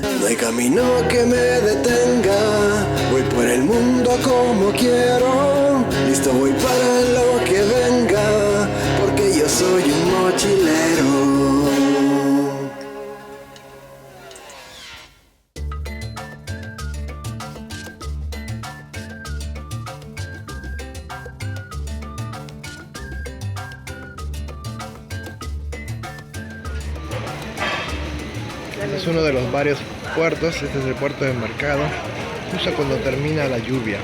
No hay camino que me detenga, voy por el mundo como quiero, listo voy para lo que venga, porque yo soy un mochilero. Es uno de los varios puertos, este es el puerto de Mercado, justo cuando termina la lluvia.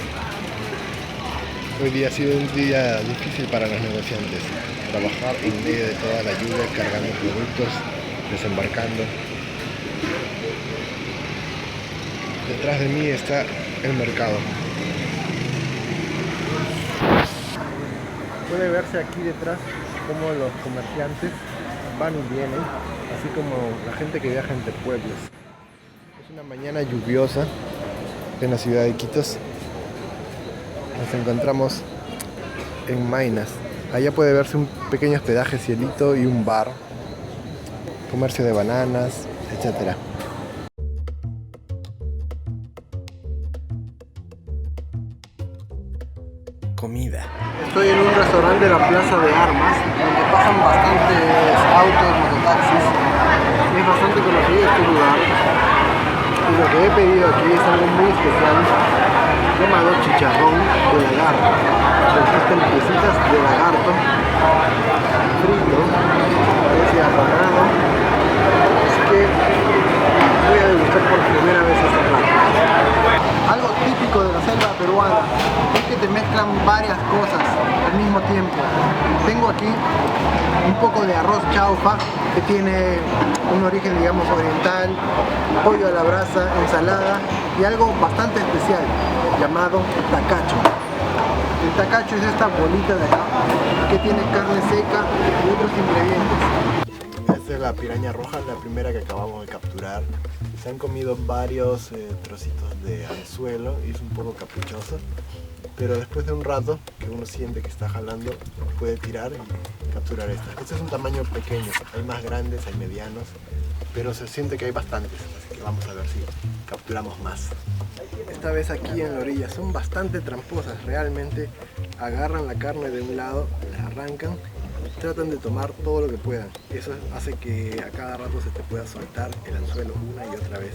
Hoy día ha sido un día difícil para los negociantes, trabajar en medio de toda la lluvia, cargando productos, desembarcando. Detrás de mí está el mercado. Puede verse aquí detrás cómo los comerciantes van y vienen, así como la gente que viaja entre pueblos. Es una mañana lluviosa en la ciudad de Iquitos. Nos encontramos en Maynas. Allá puede verse un pequeño hospedaje cielito y un bar, comercio de bananas, etc. Comida. Estoy en un restaurante de la Plaza de Armas, donde pasan bastantes autos, mototaxis. Es bastante conocido este lugar. Y lo que he pedido aquí es algo muy especial, llamado chicharrón de lagarto. Existen piecitas de lagarto, frito, ese apanado. Así que voy a degustar por primera vez este plato. Algo típico de la selva peruana es que te mezclan varias cosas al mismo tiempo. Tengo aquí un poco de arroz chaufa que tiene un origen, digamos, oriental, pollo a la brasa, ensalada y algo bastante especial llamado tacacho. El tacacho es esta bolita de acá que tiene carne seca y otros ingredientes. Esta es la piraña roja, la primera que acabamos de capturar. Se han comido varios trocitos de anzuelo y es un poco caprichoso, pero después de un rato que uno siente que está jalando, puede tirar y capturar esta. Este es un tamaño pequeño, hay más grandes, hay medianos, pero se siente que hay bastantes, así que vamos a ver si capturamos más. Esta vez aquí en la orilla son bastante tramposas, realmente agarran la carne de un lado, la arrancan, tratan de tomar todo lo que puedan. Eso hace que a cada rato se te pueda soltar el anzuelo una y otra vez.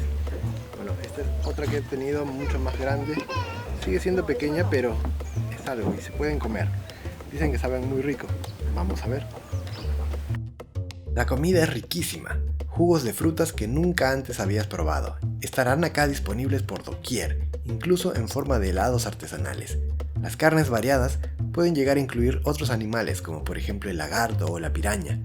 Bueno, esta es otra que he tenido mucho más grande. Sigue siendo pequeña, pero es algo y se pueden comer. Dicen que saben muy rico. Vamos a ver. La comida es riquísima. Jugos de frutas que nunca antes habías probado. Estarán acá disponibles por doquier, incluso en forma de helados artesanales. Las carnes variadas pueden llegar a incluir otros animales como por ejemplo el lagarto o la piraña.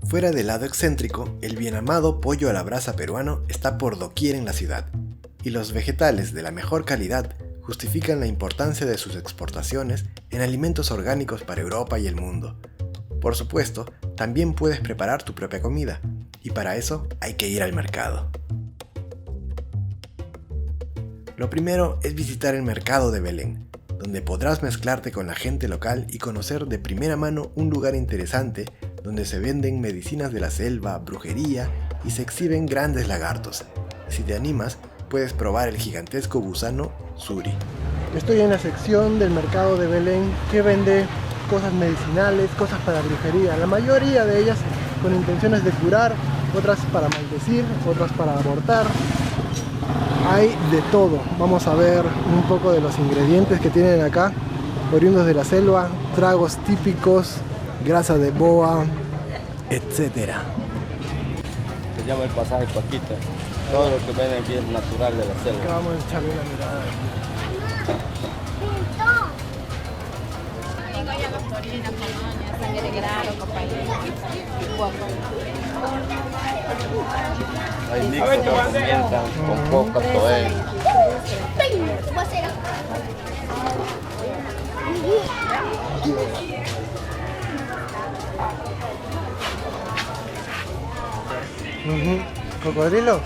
Fuera del lado excéntrico, el bien amado pollo a la brasa peruano está por doquier en la ciudad, y los vegetales de la mejor calidad justifican la importancia de sus exportaciones en alimentos orgánicos para Europa y el mundo. Por supuesto, también puedes preparar tu propia comida, y para eso hay que ir al mercado. Lo primero es visitar el mercado de Belén, donde podrás mezclarte con la gente local y conocer de primera mano un lugar interesante donde se venden medicinas de la selva, brujería y se exhiben grandes lagartos. Si te animas, puedes probar el gigantesco gusano Suri. Estoy en la sección del mercado de Belén que vende cosas medicinales, cosas para brujería, la mayoría de ellas con intenciones de curar, otras para maldecir, otras para abortar. Hay de todo. Vamos a ver un poco de los ingredientes que tienen acá, oriundos de la selva, tragos típicos, grasa de boa, etcétera. Se llama el pasaje Paquita. Todo lo que ven aquí es natural de la selva. Acá vamos a echarle una mirada. Hay mixto con pimienta, con coca, toé. ¿Cocodrilo?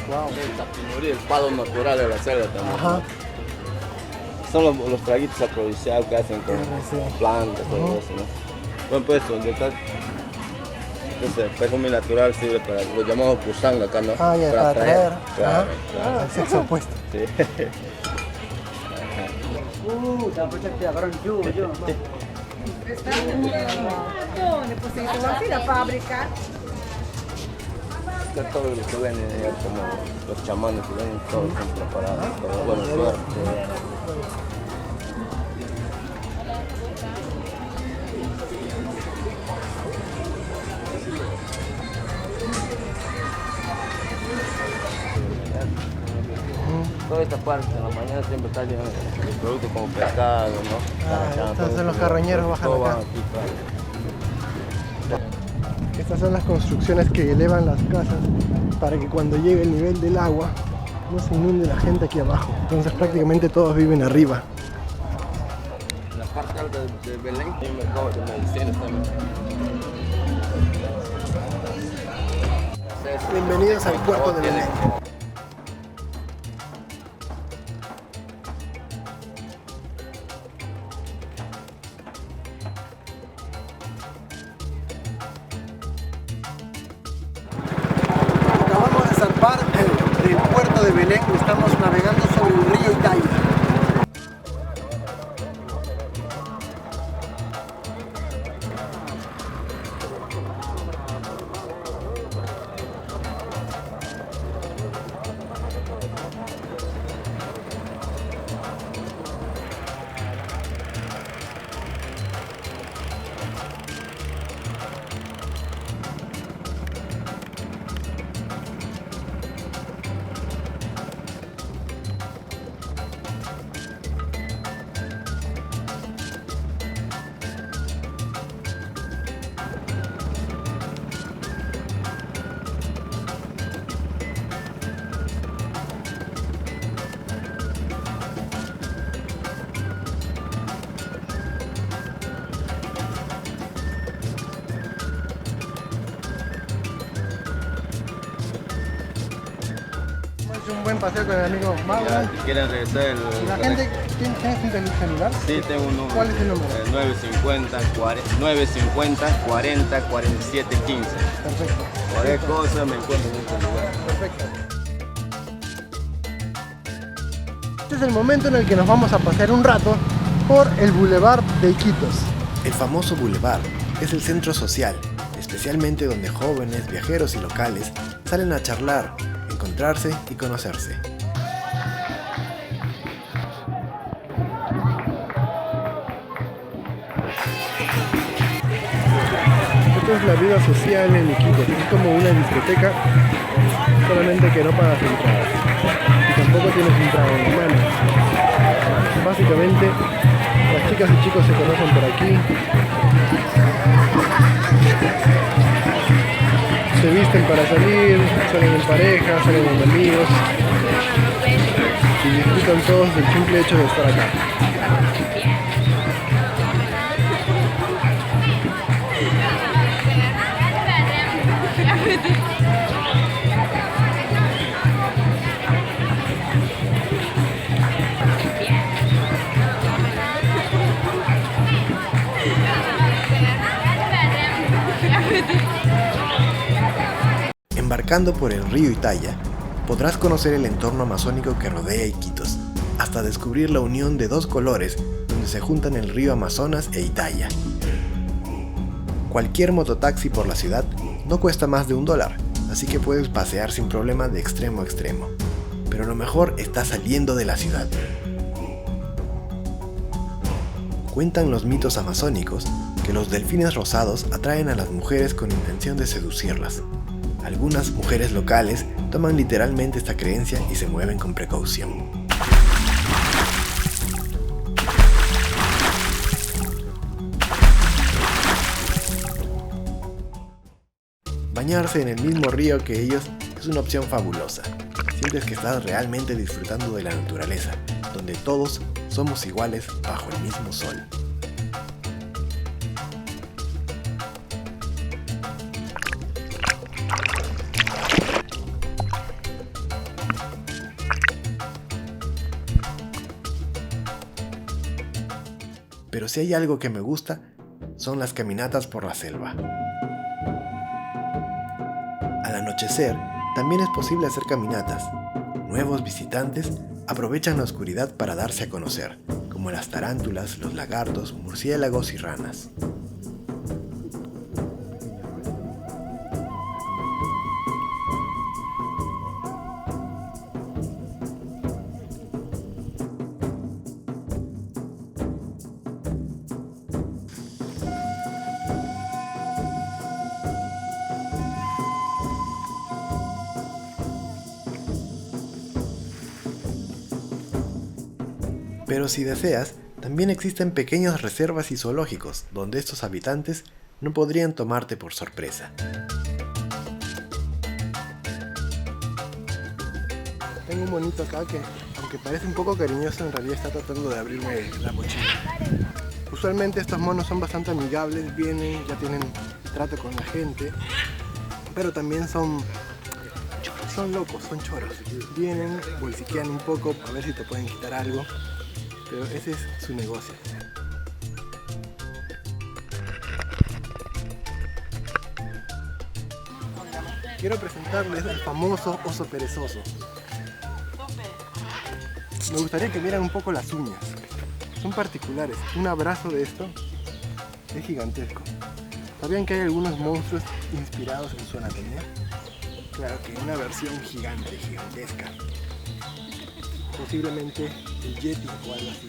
Wow. El tapinurí, el palo natural de la selva también. Ajá. Son los traguitos aprovechados que hacen con plantas, todo eso, ¿no? Bueno, pues, ¿dónde está? Entonces el perfume natural sirve para, lo llamamos pusanga acá, ¿no? Ah, ya, para atraer. Claro, Ah, el sexo opuesto. Sí. la fábrica. Todo lo que ven, como los chamanes que ven, todos son preparados, todo bueno, suerte. Toda esta parte de la mañana siempre está lleno de productos como pescado, ¿no? Entonces los carroñeros bajan acá. Aquí, Estas son las construcciones que elevan las casas para que cuando llegue el nivel del agua no se inunde la gente aquí abajo. Entonces prácticamente todos viven arriba. En la parte alta de Belén hay un mercado de medicinas también. Bienvenidos al puerto de Belén. Acabamos de zarpar del puerto de Belén y estamos navegando sobre el río Italia. Un buen paseo con el amigo Mauro. Si quieren regresar La gente, ¿tienes un celular? Sí, tengo un número. ¿Cuál es el número? 950 40 47 15. Perfecto. Cualquier cosa me encuentro en este lugar. Perfecto. Este es el momento en el que nos vamos a pasear un rato por el Boulevard de Iquitos. El famoso Boulevard es el centro social, especialmente donde jóvenes, viajeros y locales salen a charlar, encontrarse y conocerse. Esto es la vida social en Iquitos, es como una discoteca, solamente que no pagas entrada y tampoco tienes un trago en la mano. Básicamente las chicas y chicos se conocen por aquí, se visten para salir, salen en pareja, salen en amigos y disfrutan todos del simple hecho de estar acá. Embarcando por el río Italia, podrás conocer el entorno amazónico que rodea Iquitos, hasta descubrir la unión de dos colores donde se juntan el río Amazonas e Italia. Cualquier mototaxi por la ciudad no cuesta más de $1, así que puedes pasear sin problema de extremo a extremo. Pero lo mejor está saliendo de la ciudad. Cuentan los mitos amazónicos que los delfines rosados atraen a las mujeres con intención de seducirlas. Algunas mujeres locales toman literalmente esta creencia y se mueven con precaución. Bañarse en el mismo río que ellos es una opción fabulosa. Sientes que estás realmente disfrutando de la naturaleza, donde todos somos iguales bajo el mismo sol. Pero si hay algo que me gusta, son las caminatas por la selva. anochecer, también es posible hacer caminatas. Nuevos visitantes aprovechan la oscuridad para darse a conocer, como las tarántulas, los lagartos, murciélagos y ranas. Pero si deseas, también existen pequeñas reservas y zoológicos donde estos habitantes no podrían tomarte por sorpresa. Tengo un monito acá que, aunque parece un poco cariñoso, en realidad está tratando de abrirme la mochila. Usualmente estos monos son bastante amigables, vienen, ya tienen trato con la gente, pero también son locos, son choros. Vienen, bolsiquean un poco a ver si te pueden quitar algo, pero ese es su negocio. Quiero presentarles al famoso oso perezoso. Me gustaría que vieran un poco las uñas. Son particulares. Un abrazo de esto es gigantesco. ¿Sabían que hay algunos monstruos inspirados en su anatomía? Claro que una versión gigantesca. Posiblemente el Yeti o algo así.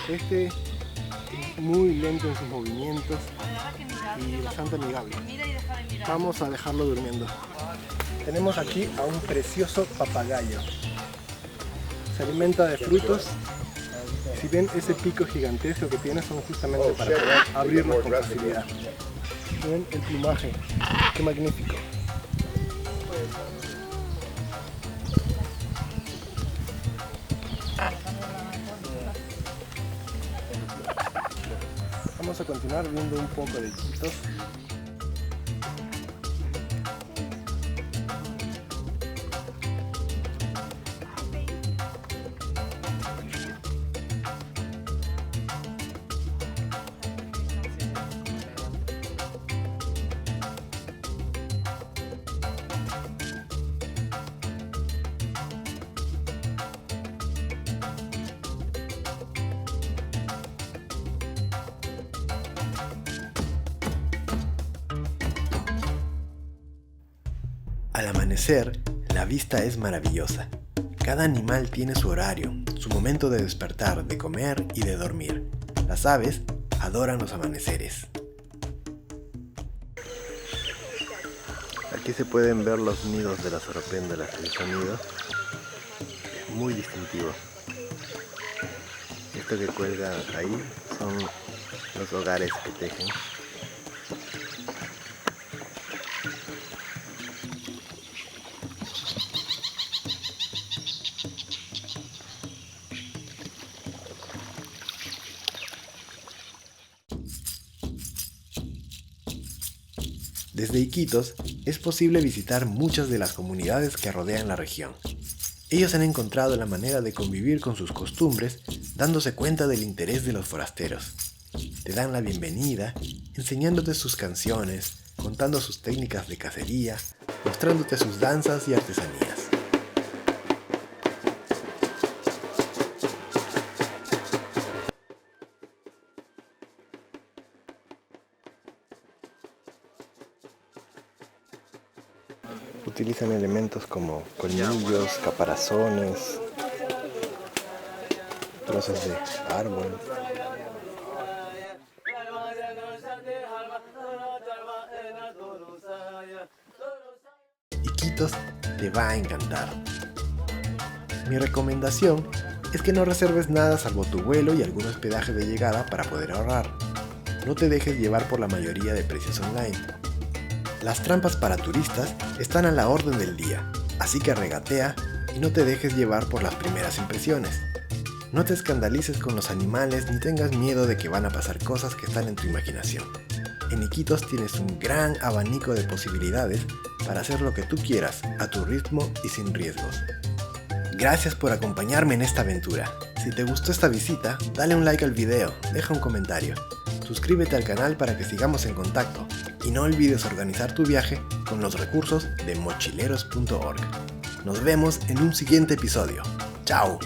Este es muy lento en sus movimientos y bastante amigable. Vamos a dejarlo durmiendo. Tenemos aquí a un precioso papagayo. Se alimenta de frutos. Si ven ese pico gigantesco que tiene, son justamente para poder abrirlos con facilidad. Ven el plumaje, qué magnífico. Vamos a continuar viendo un poco de Iquitos. Al amanecer, la vista es maravillosa. Cada animal tiene su horario, su momento de despertar, de comer y de dormir. Las aves adoran los amaneceres. Aquí se pueden ver los nidos de las oropéndolas. El sonido es muy distintivo. Esto que cuelga ahí son los hogares que tejen. Desde Iquitos es posible visitar muchas de las comunidades que rodean la región. Ellos han encontrado la manera de convivir con sus costumbres, dándose cuenta del interés de los forasteros. Te dan la bienvenida, enseñándote sus canciones, contando sus técnicas de cacería, mostrándote sus danzas y artesanías. Utilizan elementos como colmillos, caparazones, trozos de árbol. Iquitos te va a encantar. Mi recomendación es que no reserves nada salvo tu vuelo y algún hospedaje de llegada para poder ahorrar. No te dejes llevar por la mayoría de precios online. Las trampas para turistas están a la orden del día, así que regatea y no te dejes llevar por las primeras impresiones. No te escandalices con los animales ni tengas miedo de que van a pasar cosas que están en tu imaginación. En Iquitos tienes un gran abanico de posibilidades para hacer lo que tú quieras, a tu ritmo y sin riesgos. Gracias por acompañarme en esta aventura. Si te gustó esta visita, dale un like al video, deja un comentario. Suscríbete al canal para que sigamos en contacto. Y no olvides organizar tu viaje con los recursos de mochileros.org. Nos vemos en un siguiente episodio. ¡Chao!